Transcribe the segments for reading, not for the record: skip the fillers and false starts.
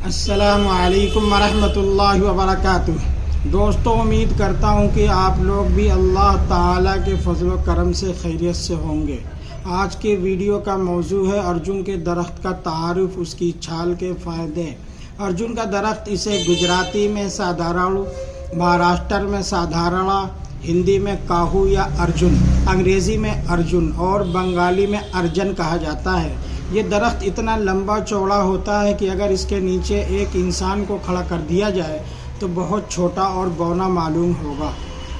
السلام علیکم ورحمۃ اللہ وبرکاتہ۔ دوستوں، امید کرتا ہوں کہ آپ لوگ بھی اللہ تعالیٰ کے فضل و کرم سے خیریت سے ہوں گے۔ آج کے ویڈیو کا موضوع ہے ارجن کے درخت کا تعارف، اس کی چھال کے فائدے۔ ارجن کا درخت، اسے گجراتی میں سادھاراڑو، مہاراشٹر میں سادھاراڑا، ہندی میں کاہو یا ارجن، انگریزی میں ارجن اور بنگالی میں ارجن کہا جاتا ہے۔ یہ درخت اتنا لمبا چوڑا ہوتا ہے کہ اگر اس کے نیچے ایک انسان کو کھڑا کر دیا جائے تو بہت چھوٹا اور بونا معلوم ہوگا۔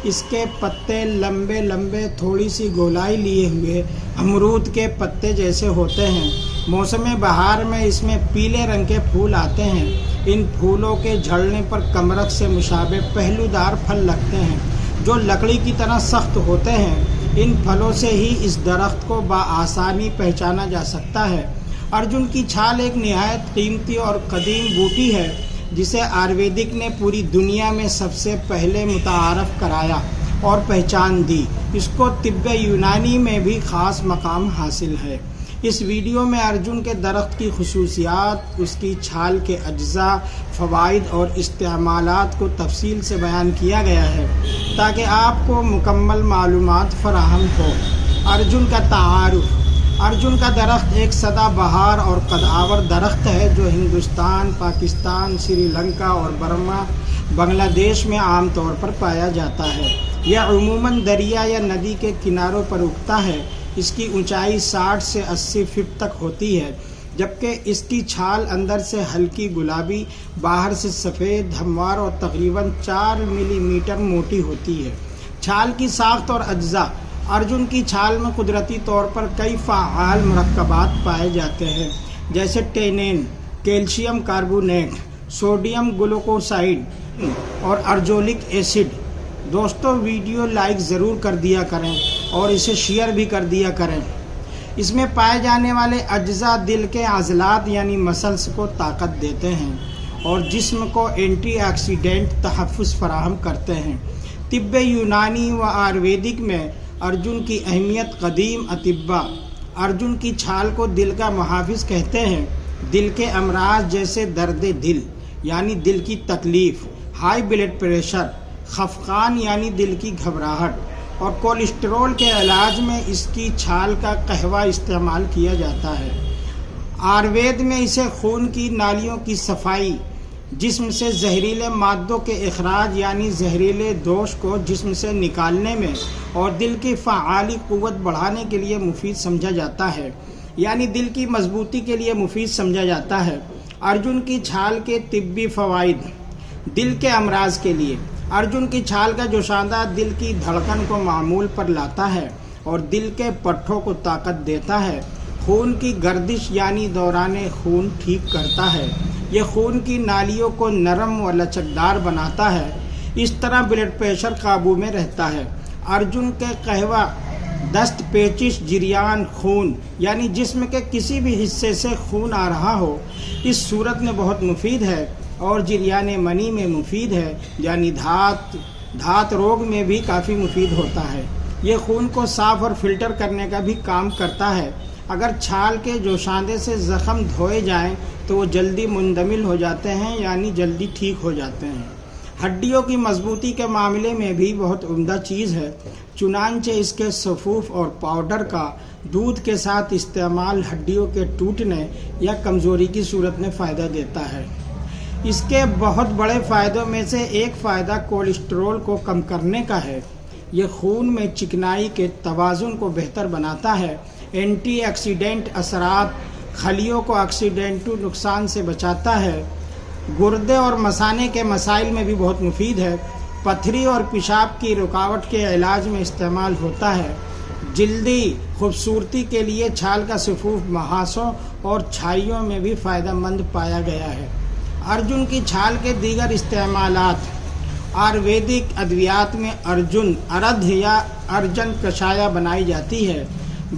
اس کے پتے لمبے لمبے، تھوڑی سی گولائی لیے ہوئے امرود کے پتے جیسے ہوتے ہیں۔ موسم بہار میں اس میں پیلے رنگ کے پھول آتے ہیں۔ ان پھولوں کے جھڑنے پر کمرک سے مشابہ پہلو دار پھل لگتے ہیں جو لکڑی کی طرح سخت ہوتے ہیں۔ ان پھلوں سے ہی اس درخت کو بآسانی پہچانا جا سکتا ہے۔ ارجن کی چھال ایک نہایت قیمتی اور قدیم بوٹی ہے جسے آیورویدک نے پوری دنیا میں سب سے پہلے متعارف کرایا اور پہچان دی۔ اس کو طب یونانی میں بھی خاص مقام حاصل ہے۔ اس ویڈیو میں ارجن کے درخت کی خصوصیات، اس کی چھال کے اجزاء، فوائد اور استعمالات کو تفصیل سے بیان کیا گیا ہے تاکہ آپ کو مکمل معلومات فراہم ہو۔ ارجن کا تعارف۔ ارجن کا درخت ایک سدا بہار اور قدآور درخت ہے جو ہندوستان، پاکستان، سری لنکا اور برما، بنگلہ دیش میں عام طور پر پایا جاتا ہے۔ یہ عموماً دریا یا ندی کے کناروں پر اگتا ہے۔ اس کی اونچائی 60 سے 80 فٹ تک ہوتی ہے، جبکہ اس کی چھال اندر سے ہلکی گلابی، باہر سے سفید، ہموار اور تقریباً 4 ملی میٹر موٹی ہوتی ہے۔ چھال کی ساخت اور اجزاء۔ ارجن کی چھال میں قدرتی طور پر کئی فعال مرکبات پائے جاتے ہیں جیسے ٹینین، کیلشیم کاربونیٹ، سوڈیم گلوکوسائڈ اور ارجولک ایسڈ۔ دوستو، ویڈیو لائک ضرور کر دیا کریں اور اسے شیئر بھی کر دیا کریں۔ اس میں پائے جانے والے اجزاء دل کے عضلات یعنی مسلز کو طاقت دیتے ہیں اور جسم کو اینٹی آکسیڈنٹ تحفظ فراہم کرتے ہیں۔ طب یونانی و آیورویدک میں ارجن کی اہمیت قدیم اطباء ارجن کی چھال کو دل کا محافظ کہتے ہیں۔ دل کے امراض جیسے درد دل یعنی دل کی تکلیف، ہائی بلڈ پریشر، خفقان یعنی دل کی گھبراہٹ اور کولیسٹرول کے علاج میں اس کی چھال کا قہوہ استعمال کیا جاتا ہے۔ آیوروید میں اسے خون کی نالیوں کی صفائی، جسم سے زہریلے مادوں کے اخراج یعنی زہریلے دوش کو جسم سے نکالنے میں اور دل کی فعالی قوت بڑھانے کے لیے مفید سمجھا جاتا ہے، یعنی دل کی مضبوطی کے لیے مفید سمجھا جاتا ہے۔ ارجن کی چھال کے طبی فوائد۔ دل کے امراض کے لیے ارجن کی چھال کا جوشاندہ دل کی دھڑکن کو معمول پر لاتا ہے اور دل کے پٹھوں کو طاقت دیتا ہے۔ خون کی گردش یعنی دوران خون ٹھیک کرتا ہے۔ یہ خون کی نالیوں کو نرم و لچکدار بناتا ہے۔ اس طرح بلڈ پریشر قابو میں رہتا ہے۔ ارجن کے قہوہ دست، پیچش، جریان خون یعنی جسم کے کسی بھی حصے سے خون آ رہا ہو، اس صورت میں بہت مفید ہے اور جریان منی میں مفید ہے، یعنی دھات روگ میں بھی کافی مفید ہوتا ہے۔ یہ خون کو صاف اور فلٹر کرنے کا بھی کام کرتا ہے۔ اگر چھال کے جوشاندے سے زخم دھوئے جائیں تو وہ جلدی مندمل ہو جاتے ہیں، یعنی جلدی ٹھیک ہو جاتے ہیں۔ ہڈیوں کی مضبوطی کے معاملے میں بھی بہت عمدہ چیز ہے، چنانچہ اس کے سفوف اور پاؤڈر کا دودھ کے ساتھ استعمال ہڈیوں کے ٹوٹنے یا کمزوری کی صورت میں فائدہ دیتا ہے۔ اس کے بہت بڑے فائدوں میں سے ایک فائدہ کولیسٹرول کو کم کرنے کا ہے۔ یہ خون میں چکنائی کے توازن کو بہتر بناتا ہے۔ اینٹی آکسیڈنٹ اثرات، خلیوں کو آکسیڈنٹو نقصان سے بچاتا ہے۔ گردے اور مثانے کے مسائل میں بھی بہت مفید ہے۔ پتھری اور پیشاب کی رکاوٹ کے علاج میں استعمال ہوتا ہے۔ جلدی خوبصورتی کے لیے چھال کا سفوف محاسوں اور چھائیوں میں بھی فائدہ مند پایا گیا ہے۔ ارجن کی چھال کے دیگر استعمالات۔ آیورویدک ادویات میں ارجن اردھ یا ارجن کشایا بنائی جاتی ہے۔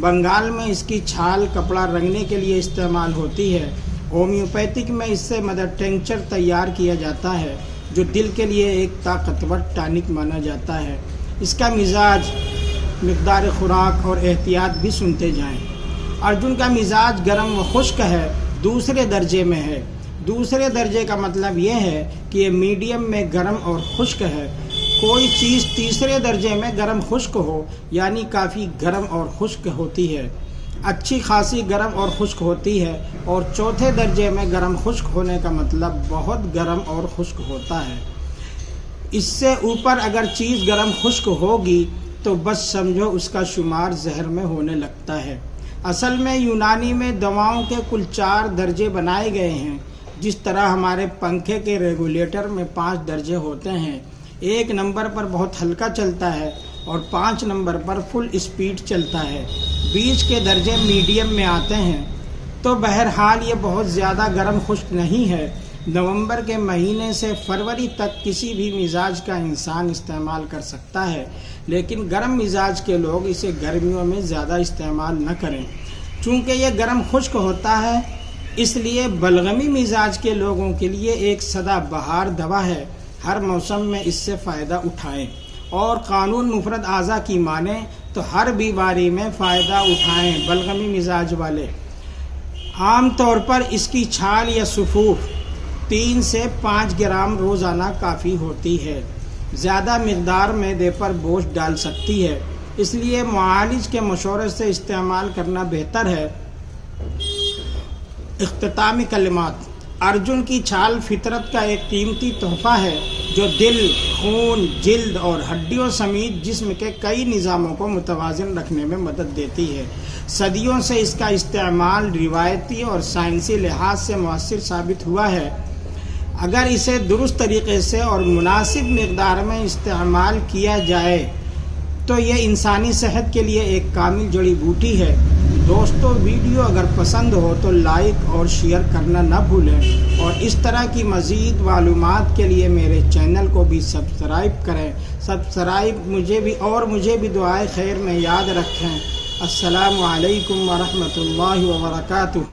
بنگال میں اس کی چھال کپڑا رنگنے کے لیے استعمال ہوتی ہے۔ ہومیوپیتھک میں اس سے مدر ٹنکچر تیار کیا جاتا ہے جو دل کے لیے ایک طاقتور ٹانک مانا جاتا ہے۔ اس کا مزاج، مقدار خوراک اور احتیاط بھی سنتے جائیں۔ ارجن کا مزاج گرم و خشک ہے، دوسرے درجے میں ہے۔ دوسرے درجے کا مطلب یہ ہے کہ یہ میڈیم میں گرم اور خشک ہے۔ کوئی چیز تیسرے درجے میں گرم خشک ہو یعنی کافی گرم اور خشک ہوتی ہے، اچھی خاصی گرم اور خشک ہوتی ہے، اور چوتھے درجے میں گرم خشک ہونے کا مطلب بہت گرم اور خشک ہوتا ہے۔ اس سے اوپر اگر چیز گرم خشک ہوگی تو بس سمجھو اس کا شمار زہر میں ہونے لگتا ہے۔ اصل میں یونانی میں دواؤں کے کل 4 درجے بنائے گئے ہیں، جس طرح ہمارے پنکھے کے ریگولیٹر میں 5 درجے ہوتے ہیں۔ 1 نمبر پر بہت ہلکا چلتا ہے اور 5 نمبر پر فل اسپیڈ چلتا ہے، بیچ کے درجے میڈیم میں آتے ہیں۔ تو بہرحال یہ بہت زیادہ گرم خشک نہیں ہے۔ نومبر کے مہینے سے فروری تک کسی بھی مزاج کا انسان استعمال کر سکتا ہے، لیکن گرم مزاج کے لوگ اسے گرمیوں میں زیادہ استعمال نہ کریں، چونکہ یہ گرم خشک ہوتا ہے۔ اس لیے بلغمی مزاج کے لوگوں کے لیے ایک سدا بہار دوا ہے، ہر موسم میں اس سے فائدہ اٹھائیں، اور قانون مفرد اعضاء کی مانیں تو ہر بیماری میں فائدہ اٹھائیں۔ بلغمی مزاج والے عام طور پر اس کی چھال یا سفوف 3 سے 5 گرام روزانہ کافی ہوتی ہے، زیادہ مقدار معدے پر بوجھ ڈال سکتی ہے، اس لیے معالج کے مشورے سے استعمال کرنا بہتر ہے۔ اختتامی کلمات۔ ارجن کی چھال فطرت کا ایک قیمتی تحفہ ہے جو دل، خون، جلد اور ہڈیوں سمیت جسم کے کئی نظاموں کو متوازن رکھنے میں مدد دیتی ہے۔ صدیوں سے اس کا استعمال روایتی اور سائنسی لحاظ سے مؤثر ثابت ہوا ہے۔ اگر اسے درست طریقے سے اور مناسب مقدار میں استعمال کیا جائے تو یہ انسانی صحت کے لیے ایک کامل جڑی بوٹی ہے۔ دوستو، ویڈیو اگر پسند ہو تو لائک اور شیئر کرنا نہ بھولیں، اور اس طرح کی مزید معلومات کے لیے میرے چینل کو بھی سبسکرائب کریں۔ مجھے بھی دعائے خیر میں یاد رکھیں۔ السلام علیکم ورحمۃ اللہ وبرکاتہ۔